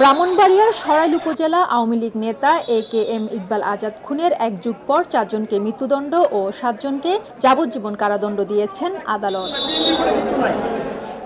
ব্রাহ্মণবাড়িয়ার সরাইল উপজেলা আওয়ামী লীগ নেতা AKM ইকবাল আজাদ খুনের এক যুগ পর ৪ জনকে মৃত্যুদণ্ড ও ৭ জনকে যাবজ্জীবন কারাদণ্ড দিয়েছেন আদালত।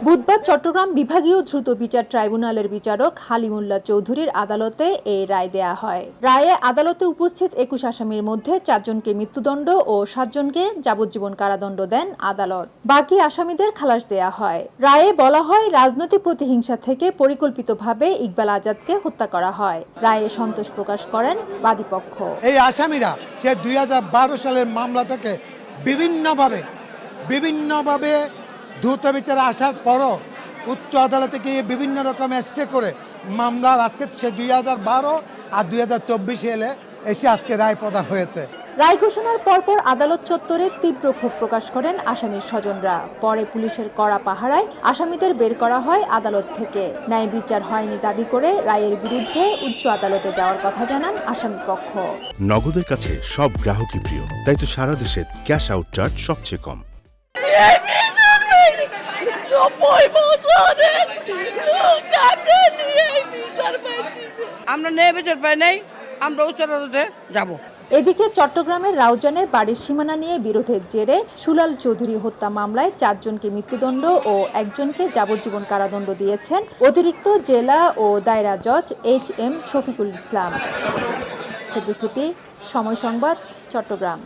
বুধবার চট্টগ্রাম বিভাগীয় দ্রুত বিচার ট্রাইব্যুনালের বিচারক হালিমুল্লাহ চৌধুরীর আদালতে এই রায় দেয়া হয়। রায়ে আদালতে উপস্থিত ২১ আসামির মধ্যে ৪ জনকে মৃত্যুদণ্ড ও ৭ জনকে যাবজ্জীবন কারাদণ্ড দেন আদালত। বাকি আসামিদের খালাস দেয়া হয়। রায়ে বলা হয়, রাজনৈতিক প্রতিহিংসা থেকে পরিকল্পিতভাবে ইকবাল আজাদকে হত্যা করা হয়। রায়ে সন্তোষ প্রকাশ করেন বাদীপক্ষ। এই আসামিরা সে ২০১২ সালের মামলাটাকে বিভিন্নভাবে দ্রুত বিচারে আসার পরও উচ্চ আদালতে গিয়ে বিভিন্ন রকম স্টে করে মামলার আজকে সে ২০১২ আর ২০২৪ এলে এসে আজকে রায় প্রদান হয়েছে। রায় ঘোষণার পরপর আদালত চত্বরে তীব্র ক্ষোভ প্রকাশ করেন আসামির স্বজনরা। পরে পুলিশের কড়া পাহারায় আসামিদের বের করা হয় আদালত থেকে। ন্যায় বিচার হয়নি দাবি করে রায়ের বিরুদ্ধে উচ্চ আদালতে যাওয়ার কথা জানান আসামি পক্ষ। নগদের কাছে সব গ্রাহকই প্রিয়, তাই তো সারা দেশে ক্যাশ আউট চার্জ সবচেয়ে কম। আমরা ন্যায় বিচার পাই নাই, আমরা উচ্চ আদালতে যাব। এদিকে চট্টগ্রামের রাউজানে বাড়ির সীমানা নিয়ে বিরোধের জেরে সুলাল চৌধুরী হত্যা মামলায় ৪ জনকে মৃত্যুদণ্ড ও ১ জনকে যাবজ্জীবন কারাদণ্ড দিয়েছেন অতিরিক্ত জেলা ও দায়রা জজ HM শফিকুল ইসলাম। সময় সংবাদ, চট্টগ্রাম।